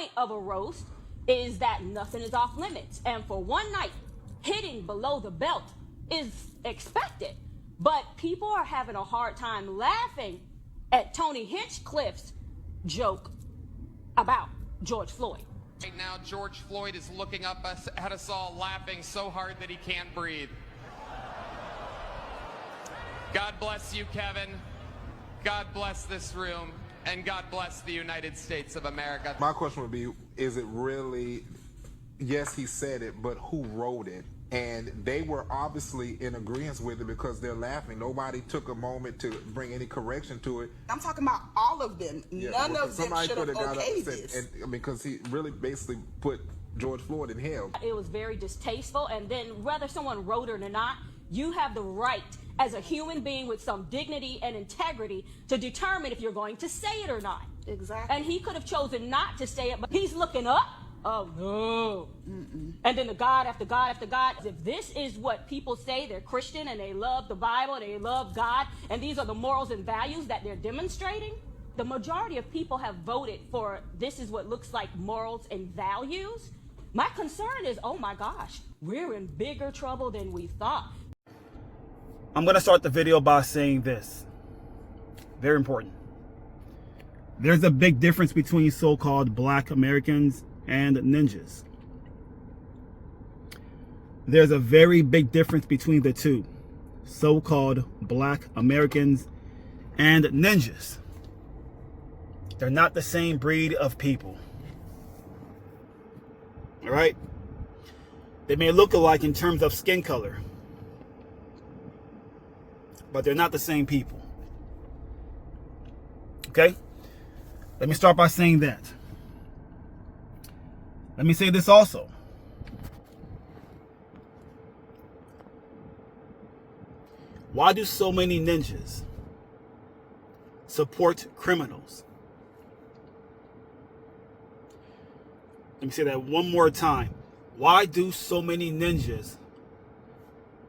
point of a roast is that nothing is off limits. And for one night, hitting below the belt is expected. But people are having a hard time laughing at Tony Hinchcliffe's joke about George Floyd. Right now, George Floyd is looking up at us all, laughing so hard that he can't breathe. God bless you, Kevin. God bless this room. And God bless the United States of America. My question would be, is it really, yes, he said it, but who wrote it? And they were obviously in agreement with it because they're laughing. Nobody took a moment to bring any correction to it. I'm talking about all of them. Yeah, None of them somebody should have could have got okayed upset, this. and because he really basically put George Floyd in hell. It was very distasteful, and then whether someone wrote it or not, you have the right as a human being with some dignity and integrity to determine if you're going to say it or not. Exactly. And he could have chosen not to say it, but he's looking up. Oh, no. And then the God after God after God. If this is what people say, they're Christian and they love the Bible, they love God, and these are the morals and values that they're demonstrating, the majority of people have voted for this is what looks like morals and values. My concern is, oh my gosh, we're in bigger trouble than we thought. I'm going to start the video by saying this. Very important. There's a big difference between so-called black Americans and ninjas. There's a very big difference between the two. So-called black Americans and ninjas. They're not the same breed of people. All right? They may look alike in terms of skin color, but they're not the same people. Okay? Let me start by saying that. Let me say this also. Why do so many ninjas support criminals? Let me say that one more time. Why do so many ninjas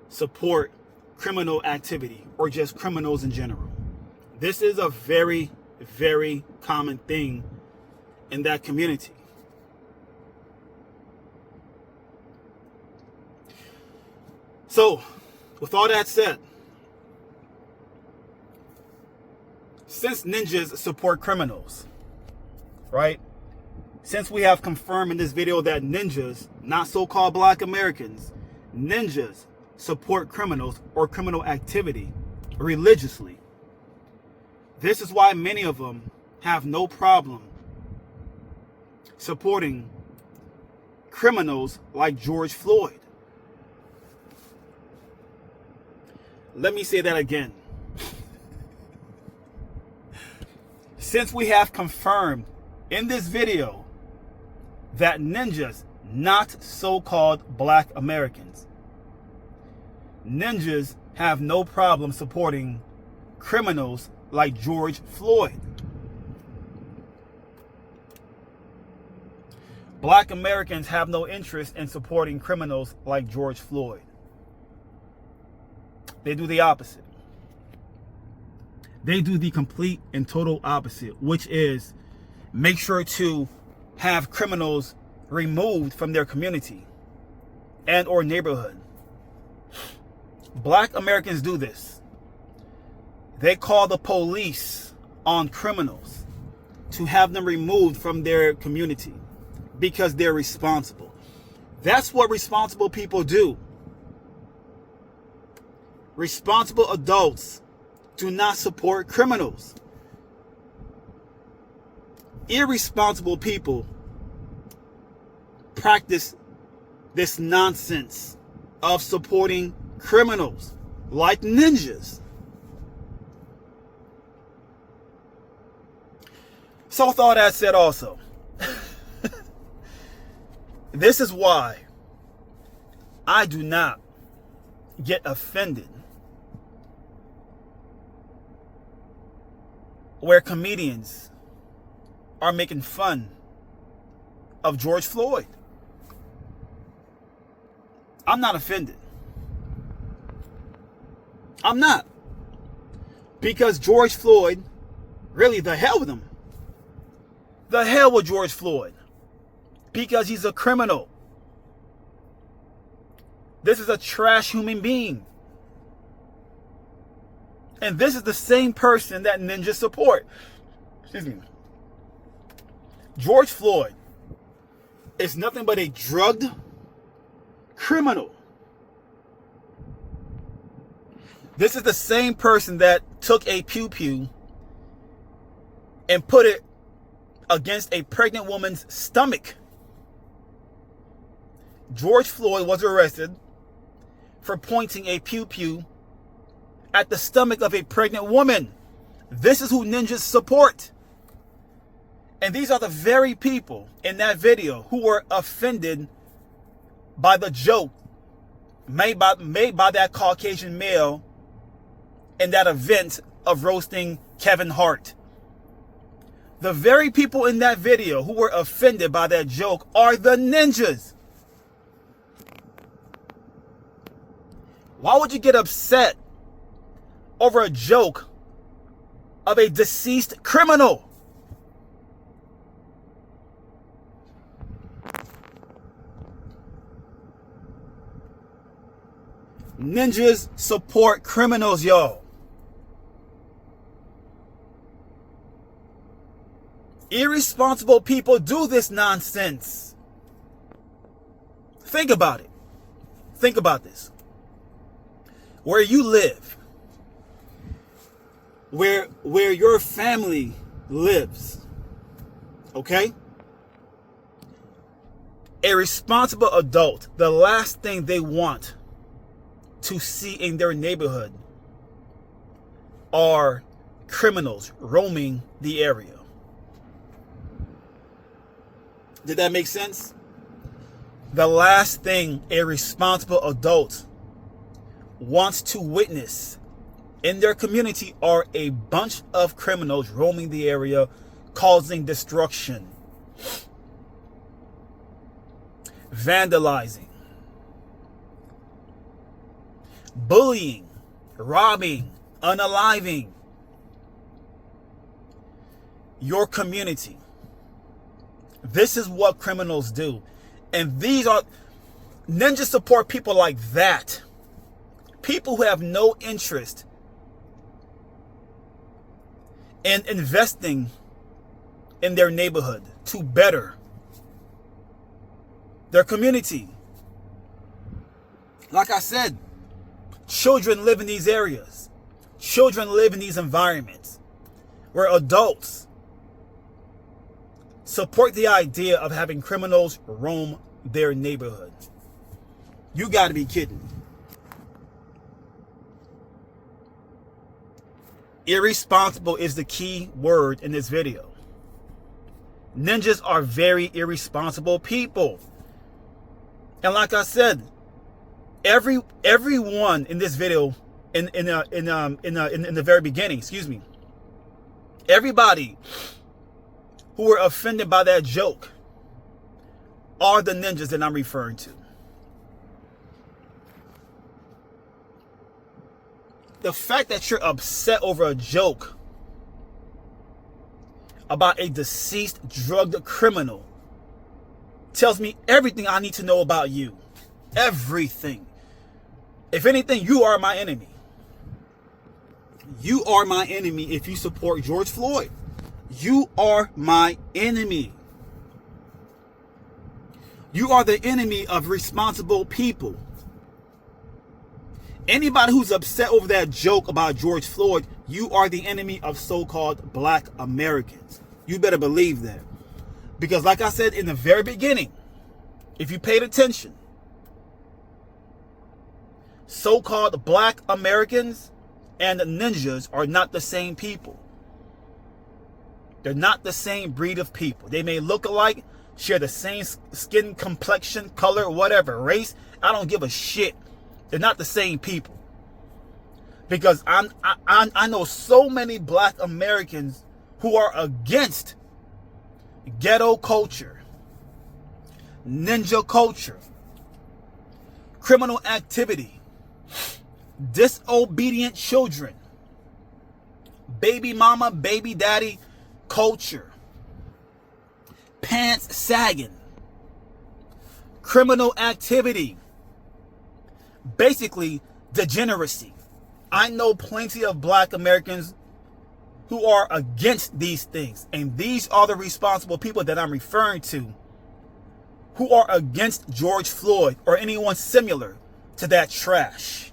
support criminal activity or just criminals in general? This is a very, very common thing in that community. So, with all that said, since ninjas support criminals, right? Since we have confirmed in this video that ninjas, not so-called black Americans, ninjas support criminals or criminal activity religiously. This is why many of them have no problem supporting criminals like George Floyd. Let me say that again. Since we have confirmed in this video that ninjas, not so-called black Americans, ninjas have no problem supporting criminals like George Floyd. Black Americans have no interest in supporting criminals like George Floyd. They do the opposite. They do the complete and total opposite, which is make sure to have criminals removed from their community and or neighborhood. Black Americans do this. They call the police on criminals to have them removed from their community because they're responsible. That's what responsible people do. Responsible adults do not support criminals. Irresponsible people practice this nonsense of supporting criminals like ninjas. So with all that said also, this is why I do not get offended where comedians are making fun of George Floyd. I'm not offended. I'm not. Because George Floyd, really, the hell with him. The hell with George Floyd. because he's a criminal. This is a trash human being. And this is the same person that ninjas support. Excuse me. George Floyd is nothing but a drugged criminal. This is the same person that took a pew-pew and put it against a pregnant woman's stomach. George Floyd was arrested for pointing a pew-pew at the stomach of a pregnant woman. This is who ninjas support. And these are the very people in that video who were offended by the joke made by that Caucasian male in that event of roasting Kevin Hart. The very people in that video who were offended by that joke are the ninjas. Why would you get upset over a joke of a deceased criminal? Ninjas support criminals, y'all. Irresponsible people do this nonsense. Think about it. Think about this. Where you live, where your family lives, okay? A responsible adult, the last thing they want to see in their neighborhood are criminals roaming the area. Did that make sense? The last thing a responsible adult wants to witness in their community are a bunch of criminals roaming the area, causing destruction, vandalizing, bullying, robbing, unaliving your community. This is what criminals do. And these are ninjas support people like that. People who have no interest in investing in their neighborhood to better their community. Like I said, children live in these areas. Children live in these environments where adults support the idea of having criminals roam their neighborhood. You got to be kidding. Irresponsible is the key word in this video. Ninjas are very irresponsible people. And like I said, everyone in this video, in the very beginning, excuse me, everybody who were offended by that joke are the ninjas that I'm referring to. The fact that you're upset over a joke about a deceased drugged criminal tells me everything I need to know about you. Everything. If anything, you are my enemy. You are my enemy if you support George Floyd. You are my enemy. You are the enemy of responsible people. Anybody who's upset over that joke about George Floyd, you are the enemy of so-called Black Americans. You better believe that. Because like I said in the very beginning, if you paid attention, so-called Black Americans and ninjas are not the same people. They're not the same breed of people. They may look alike, share the same skin complexion, color, whatever, race. I don't give a shit. They're not the same people. Because I know so many Black Americans who are against ghetto culture, ninja culture, criminal activity, disobedient children, baby mama, baby daddy culture, pants sagging, criminal activity. Basically, degeneracy. I know plenty of black Americans who are against these things. And these are the responsible people that I'm referring to, who are against George Floyd or anyone similar to that trash.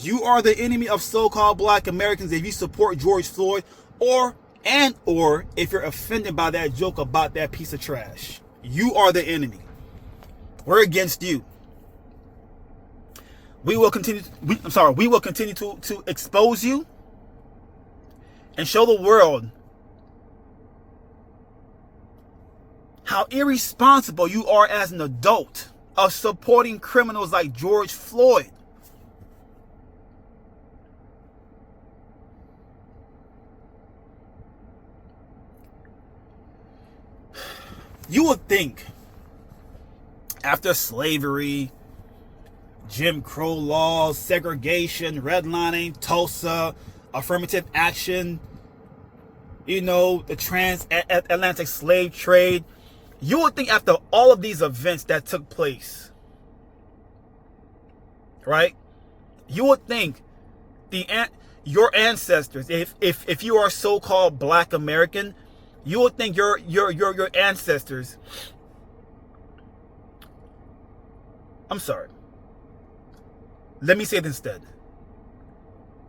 You are the enemy of so-called black Americans if you support George Floyd or if you're offended by that joke about that piece of trash. You are the enemy. We're against you. We will continue to expose you and show the world how irresponsible you are as an adult of supporting criminals like George Floyd. You would think after slavery, Jim Crow laws, segregation, redlining, Tulsa, affirmative action, the transatlantic slave trade, you would think after all of these events that took place, right? You would think your ancestors, if you are so-called black American, you would think your ancestors, I'm sorry, let me say it instead.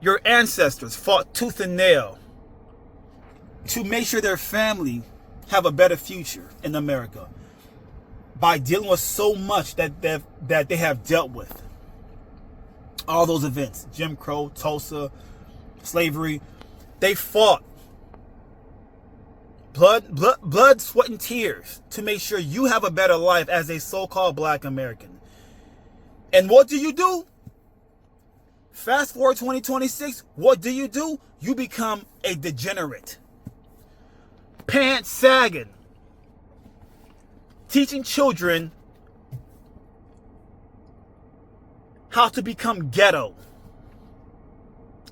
Your ancestors fought tooth and nail to make sure their family have a better future in America by dealing with so much that they have dealt with. All those events, Jim Crow, Tulsa, slavery, they fought blood, sweat, and tears to make sure you have a better life as a so-called black American. And what do? Fast forward 2026, what do? You become a degenerate. Pants sagging. Teaching children how to become ghetto.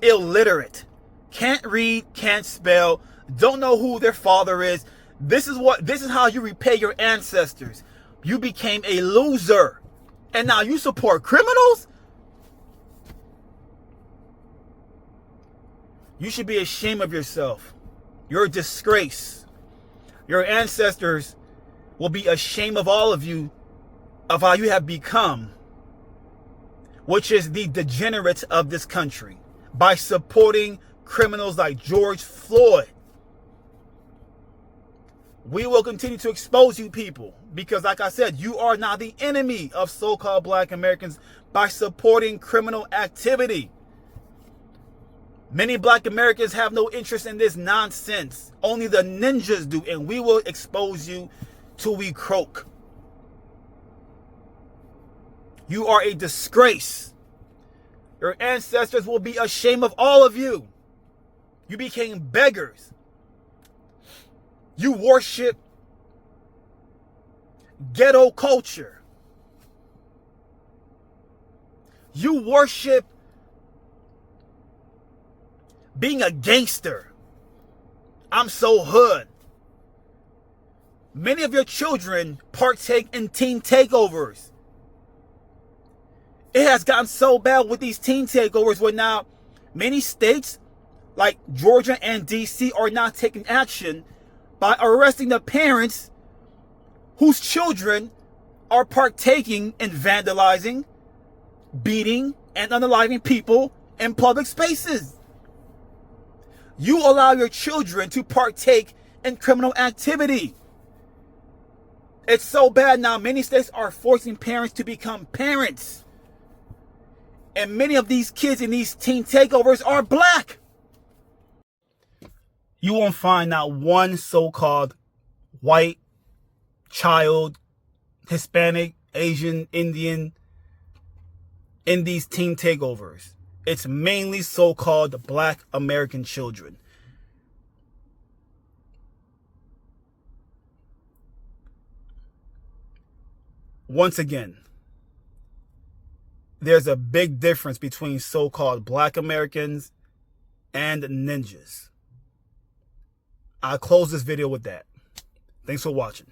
Illiterate. Can't read, can't spell, don't know who their father is. This is how you repay your ancestors. You became a loser. And now you support criminals? You should be ashamed of yourself. You're a disgrace. Your ancestors will be ashamed of all of you, of how you have become, which is the degenerates of this country, by supporting criminals like George Floyd. We will continue to expose you people because, like I said, you are now the enemy of so-called black Americans by supporting criminal activity. Many black Americans have no interest in this nonsense. Only the ninjas do, and we will expose you till we croak. You are a disgrace. Your ancestors will be ashamed of all of you. You became beggars. You worship ghetto culture. You worship being a gangster. I'm so hood. Many of your children partake in teen takeovers. It has gotten so bad with these teen takeovers where now many states like Georgia and DC are now taking action by arresting the parents whose children are partaking in vandalizing, beating, and unaliving people in public spaces. You allow your children to partake in criminal activity. It's so bad now, many states are forcing parents to become parents. And many of these kids in these teen takeovers are black. You won't find not one so-called white child, Hispanic, Asian, Indian in these teen takeovers. It's mainly so-called black American children. Once again, there's a big difference between so-called black Americans and ninjas. I'll close this video with that. Thanks for watching.